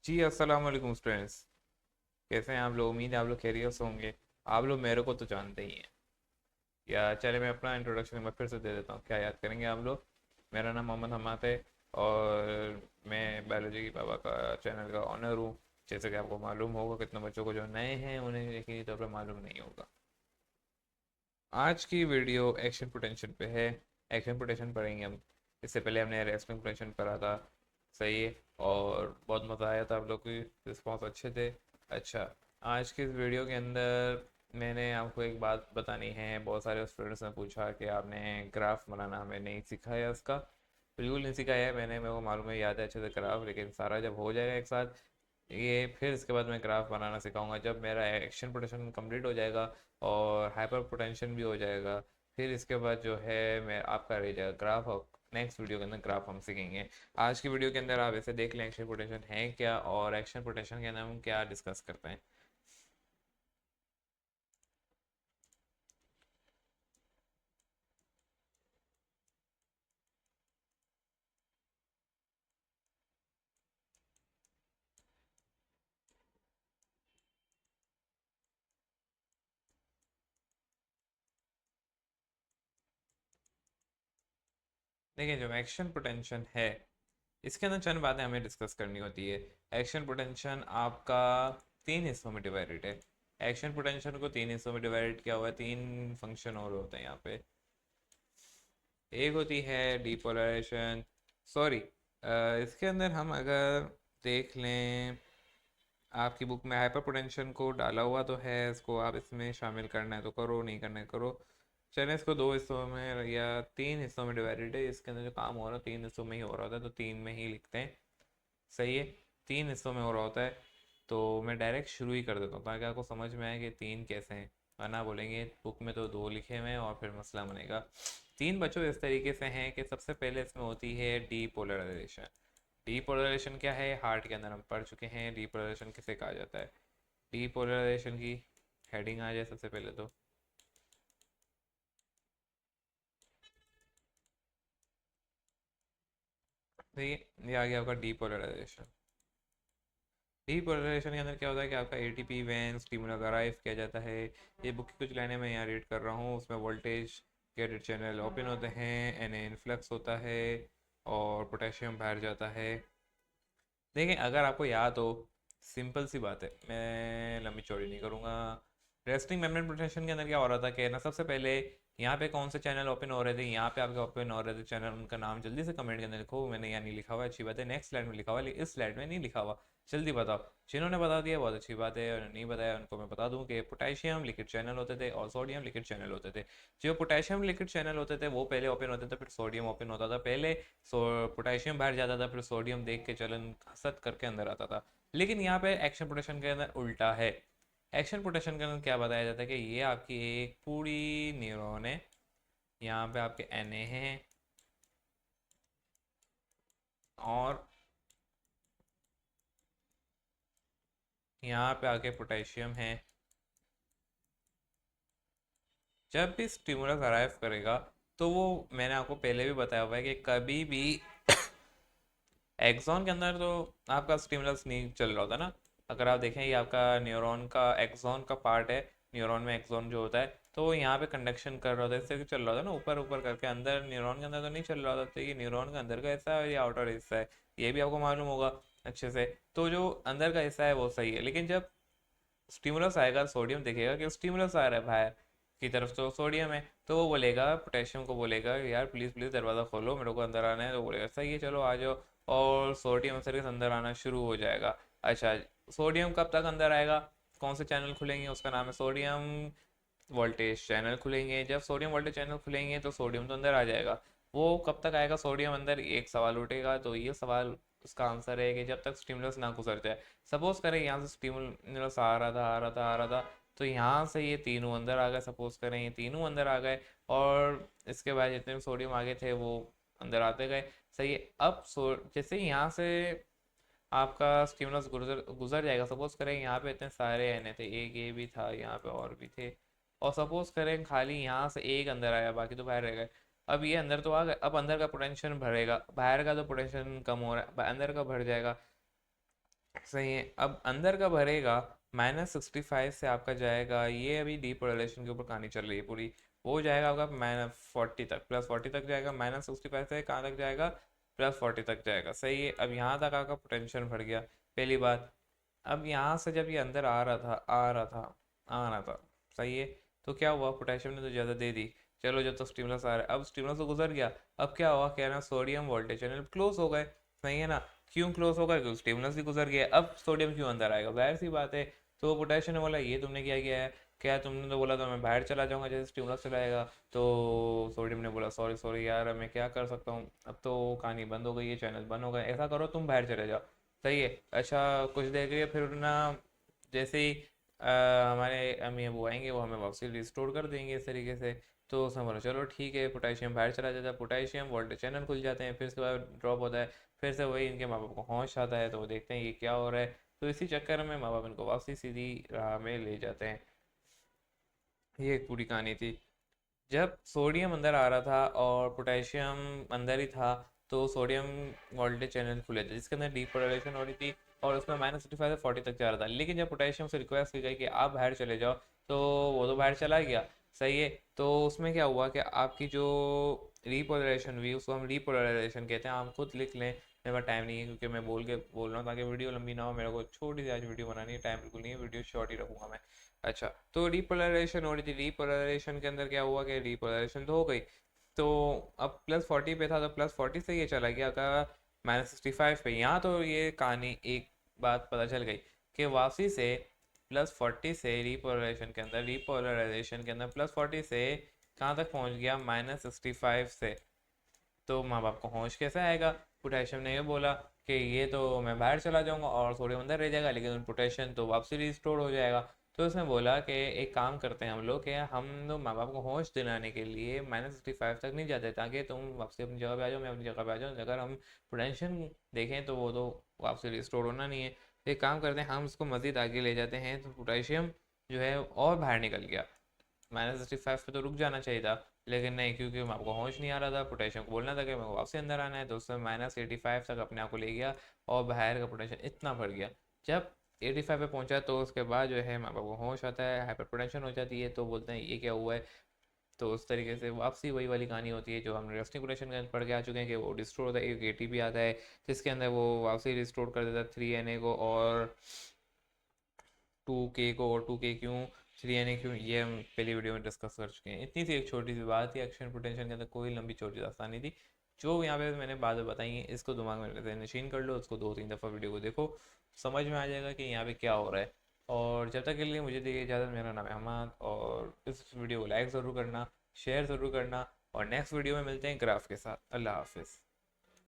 जी अस्सलाम वालेकुम स्टूडेंट्स। कैसे हैं आप लोग? उम्मीद है आप लोग खैरियत से होंगे। आप लोग मेरे को तो जानते ही हैं। या चले मैं अपना इंट्रोडक्शन एक बार फिर से दे देता हूँ, क्या याद करेंगे आप लोग। मेरा नाम मोहम्मद हमाद है और मैं बायोलॉजी की बाबा का चैनल का ऑनर हूँ। जैसे कि आपको मालूम होगा, कितने बच्चों को जो नए हैं उन्हें यकीनी तौर पर मालूम नहीं होगा। आज की वीडियो एक्शन पोटेंशियल पे है। एक्शन पोटेंशियल पढ़ेंगे हम। इससे पहले हमने रेस्पिंग पोटेंशियल पढ़ा था। सही है। और बहुत मज़ा आया था, आप लोग की रिस्पॉन्स अच्छे थे। अच्छा, आज की इस वीडियो के अंदर मैंने आपको एक बात बतानी है। बहुत सारे स्टूडेंट्स ने पूछा कि आपने ग्राफ बनाना हमें नहीं सिखाया इसका। बिल्कुल नहीं सिखाया है मैंने, मेरे को मालूम है, याद है अच्छे से ग्राफ, लेकिन सारा जब हो जाएगा एक साथ ये, फिर इसके बाद मैं ग्राफ बनाना सिखाऊंगा जब मेरा एक्शन पोटेंशियल कंप्लीट हो जाएगा और हाइपर पोटेंशियल भी हो जाएगा। फिर इसके बाद जो है मैं आपका रह जाएगा ग्राफ, और नेक्स्ट वीडियो के अंदर ग्राफ हम सीखेंगे। आज की वीडियो के अंदर आप ऐसे देख लें एक्शन पोटेंशियल है क्या, और एक्शन पोटेंशियल के अंदर हम क्या डिस्कस करते हैं। देखिए, जो एक्शन पोटेंशियल है इसके अंदर चंद बातें हमें डिस्कस करनी होती है। एक्शन पोटेंशियल आपका तीन हिस्सों में डिवाइडेड है। एक्शन पोटेंशियल को तीन हिस्सों में डिवाइड किया हुआ है। तीन फंक्शन और होते हैं यहाँ पे। एक होती है डीपोलराइजेशन, सॉरी, इसके अंदर हम अगर देख लें, आपकी बुक में हाइपर पोटेंशियल को डाला हुआ तो है, इसको आप इसमें शामिल करना है तो करो, नहीं करना है करो। चलें, इसको दो हिस्सों में या तीन हिस्सों में डिवाइडेड है। इसके अंदर जो काम हो रहा है तीन हिस्सों में ही हो रहा होता है, तो तीन में ही लिखते हैं। सही है। तीन हिस्सों में हो रहा होता है। तो मैं डायरेक्ट शुरू ही कर देता हूँ ताकि आपको समझ में आए कि तीन कैसे हैं, वरना बोलेंगे बुक में तो दो लिखे हुए हैं और फिर मसला बनेगा। तीन बच्चों इस तरीके से हैं कि सबसे पहले इसमें होती है डीपोलराइजेशन। डीपोलराइजेशन क्या है, हार्ट के अंदर हम पढ़ चुके हैं डीपोलराइजेशन किसे कहा जाता है। डीपोलराइजेशन की हेडिंग आ जाए सबसे पहले तो। ठीक है, ये आ गया आपका डीपोलराइजेशन। डीपोलराइजेशन के अंदर क्या होता है कि आपका एटीपी वैन स्टिमुलस अराइव किया जाता है। ये बुक की कुछ लाइनें मैं यहाँ रीड कर रहा हूँ। उसमें वोल्टेज गेटेड चैनल ओपन होते हैं, एन इन्फ्लक्स होता है और पोटेशियम बाहर जाता है। देखें, अगर आपको याद हो, सिंपल सी बात है, मैं लंबी चौड़ी नहीं करूँगा। रेस्टिंग मेम्ब्रेन प्रोटेक्शन के अंदर क्या हो रहा था कि ना, सबसे पहले यहाँ पे कौन से चैनल ओपन हो रहे थे, यहाँ पे आपके ओपन हो रहे थे चैनल, उनका नाम जल्दी से कमेंट के अंदर लिखो। मैंने यहाँ नहीं लिखा हुआ, अच्छी बात है, नेक्स्ट स्लाइड में लिखा हुआ, लेकिन इस स्लाइड में नहीं लिखा हुआ। जल्दी बताओ। जिन्होंने बता दिया बहुत अच्छी बात है, और नहीं बताया उनको मैं बता दूं कि पोटेशियम लिक्विड चैनल होते थे और सोडियम लिक्विड चैनल होते थे। जो पोटेशियम लिक्विड चैनल होते थे वो पहले ओपन होते थे, फिर सोडियम ओपन होता था। पहले पोटेशियम बाहर जाता था, फिर सोडियम देख के चलन हसत करके अंदर आता था। लेकिन यहाँ पे एक्शन पोटेशन के अंदर उल्टा है। एक्शन पोटेशन के अंदर क्या बताया जाता है कि ये आपकी एक पूरी न्यूरॉन है। यहाँ पे आपके एन ए हैं और यहाँ पे आके पोटेशियम है। जब भी स्टिमुलस अराइव करेगा तो वो, मैंने आपको पहले भी बताया हुआ है कि कभी भी एक्सॉन के अंदर तो आपका स्टिमुलस नहीं चल रहा होता ना। अगर आप देखें, ये आपका न्यूरॉन का एक्सॉन का पार्ट है। न्यूरॉन में एक्सॉन जो होता है तो वो यहाँ पे कंडक्शन कर रहा होता है, इससे चल रहा होता है ना, ऊपर ऊपर करके। अंदर न्यूरॉन के अंदर तो नहीं चल रहा होता। तो ये न्यूरॉन का अंदर का हिस्सा है और ये आउटर हिस्सा है। ये भी आपको मालूम होगा अच्छे से। तो जो अंदर का हिस्सा है वो सही है, लेकिन जब स्टिमुलस आएगा, सोडियम देखेगा कि स्टिमुलस आ रहा है बाहर की तरफ, तो सोडियम है, तो वो बोलेगा, पोटेशियम को बोलेगा यार प्लीज़ प्लीज़ दरवाज़ा खोलो, मेरे को अंदर आना है। तो बोलेगा सही है, चलो आ जाओ। और सोडियम सर्किट अंदर आना शुरू हो जाएगा। अच्छा, सोडियम कब तक अंदर आएगा, कौन से चैनल खुलेंगे, उसका नाम है सोडियम वोल्टेज चैनल खुलेंगे। जब सोडियम वोल्टेज चैनल खुलेंगे तो सोडियम तो अंदर आ जाएगा। वो कब तक आएगा सोडियम अंदर, एक सवाल उठेगा। तो ये सवाल, उसका आंसर है कि जब तक स्टिमुलस ना गुजर जाए। सपोज करें यहाँ से स्टिमुलस आ रहा था, आ रहा था, आ रहा था, तो यहाँ से ये तीनों अंदर आ गए। सपोज करें ये तीनों अंदर आ गए और इसके बाद जितने भी सोडियम आगे थे वो अंदर आते गए। सही है। अब जैसे ही यहाँ से आपका स्टिमुलस गुजर गुजर जाएगा, सपोज करें यहाँ पे इतने सारे एन थे, एक ये भी था, यहाँ पे और भी थे, और सपोज करें खाली यहाँ से एक अंदर आया, बाकी तो बाहर रह गए। अब ये अंदर तो आ गए, अब अंदर का पोटेंशियल भरेगा, बाहर का तो पोटेंशियल कम हो रहा है, अंदर का भर जाएगा। सही है। अब अंदर का भरेगा, -65 से आपका जाएगा, ये अभी डीपोलराइजेशन के ऊपर कहानी चल रही है पूरी, वो जाएगा आपका -40 तक, +40 तक जाएगा, -65 से कहाँ तक जाएगा, +40 तक जाएगा। सही है। अब यहाँ तक आपका पोटेंशियल भर गया, पहली बात। अब यहाँ से जब ये अंदर आ रहा था, सही है, तो क्या हुआ, पोटेशियम ने तो ज़्यादा दे दी। चलो जब तक स्टिमुलस आ रहा है, अब स्टिमुलस तो गुजर गया। अब क्या हुआ, कह रहा सोडियम वोल्टेज चैनल क्लोज हो गए। सही है ना। क्यों क्लोज होगा, क्योंकि स्टिमुलस भी गुजर गया, अब सोडियम क्यों अंदर आएगा, जाहिर सी बात है। तो पोटेशियम ने बोला ये तुमने क्या किया है, क्या तुमने तो बोला था मैं बाहर चला जाऊंगा जैसे स्टिमुलस चलाएगा। तो सोडियम ने बोला सॉरी सॉरी यार, मैं क्या कर सकता हूँ, अब तो कहानी बंद हो गई है, चैनल बंद हो गए, ऐसा करो तुम बाहर चले जाओ। सही है। अच्छा, कुछ देर के लिए फिर ना, जैसे ही हमारे अम्मी अबू आएंगे वो हमें वापसी रिस्टोर कर देंगे इस तरीके से। तो उसने बोला चलो ठीक है, पोटेशियम बाहर चला जाता है, पोटेशियम वोल्टेज चैनल खुल जाते हैं, फिर उसके बाद ड्रॉप होता है। फिर से वही इनके माँ बाप को होश आता है, तो वो देखते हैं ये क्या हो रहा है। तो इसी चक्कर में माँ बाप इनको वापसी सीधी राह में ले जाते हैं। ये एक पूरी कहानी थी। जब सोडियम अंदर आ रहा था और पोटेशियम अंदर ही था, तो सोडियम वोल्टेज चैनल खुले थे जिसके अंदर डीपोलराइजेशन हो रही थी, और उसमें -65 से 40 तक जा रहा था। लेकिन जब पोटेशियम से रिक्वेस्ट की गई कि आप बाहर चले जाओ, तो वो तो बाहर चला गया। सही है। तो उसमें क्या हुआ कि आपकी जो रीपोलराइजेशन हुई उसको हम रीपोलराइजेशन कहते हैं, आप खुद लिख लें, मेरे पास टाइम नहीं है क्योंकि मैं बोल रहा हूँ ताकि वीडियो लंबी ना हो, मेरे को छोटी सी आज वीडियो बनानी है, टाइम बिल्कुल नहीं है, वीडियो शॉर्ट ही रखूँगा मैं। अच्छा, तो रिपोलराइजेशन हो रही थी, रिपोलराइजेशन के अंदर क्या हुआ कि रिपोलराइजेशन तो हो गई। तो अब +40 पे था, तो +40 से ये चला गया का -65 पे। यहाँ तो ये कहानी एक बात पता चल गई कि वापसी से +40 से रिपोलराइजेशन के अंदर +40 से कहाँ तक पहुँच गया, -65 से। तो माँ बाप को होश कैसे आएगा। पोटेशियम ने ये बोला कि ये तो मैं बाहर चला जाऊंगा और सोडियम अंदर रह जाएगा, लेकिन पोटेशियम तो वापसी रिस्टोर हो जाएगा। तो उसने बोला कि एक काम करते हैं हम लोग, कि हम लोग माँ बाप को होश दिलाने के लिए -65 तक नहीं जाते, ताकि तुम वापसी अपनी जगह पे आ जाओ, मैं अपनी जगह पे आ जाऊँ। अगर हम पोटेशियम देखें तो वो तो वापसी रिस्टोर होना नहीं है। तो एक काम करते हैं, हम उसको मज़ीद आगे ले जाते हैं। तो पोटेशियम जो है और बाहर निकल गया। -65 पे तो रुक जाना चाहिए था, लेकिन नहीं, क्योंकि आपको होश नहीं आ रहा था, पोटेशियम को बोलना था कि मेरे को वापसी अंदर आना है, तो उसने -85 तक अपने आप को ले गया, और बाहर का पोटेशियम इतना बढ़ गया। जब 85 पे पहुंचा, तो उसके बाद जो है माँ बाप को होश आता है, हाइपर पोटेंशन हो जाती है, तो बोलते हैं ये क्या हुआ है। तो उस तरीके से वापसी वही वाली कहानी होती है जो हम रेस्टिकुलेशन के अंदर पढ़ के आ चुके हैं, कि वो डिस्ट्रोर होता है, एक एटीपी आता है जिसके अंदर वो वापसी रिस्टोर कर देता है 3Na को और 2K को। और 2K क्यों, 3Na क्यों, ये हम पहली वीडियो में डिस्कस कर चुके हैं। इतनी सी एक छोटी सी बात थी, एक्शन पोटेंशियल के अंदर कोई लंबी चौड़ी दास्तान नहीं थी। जो यहाँ पे मैंने बातें बताई हैं, इसको दिमाग में नशीन कर लो, उसको 2-3 दफ़ा वीडियो को देखो, समझ में आ जाएगा कि यहाँ पे क्या हो रहा है। और जब तक के लिए मुझे देखिए इजाज़त, मेरा नाम है अहमद, और इस वीडियो को लाइक ज़रूर करना, शेयर ज़रूर करना, और नेक्स्ट वीडियो में मिलते हैं ग्राफ के साथ। अल्लाह हाफिज़।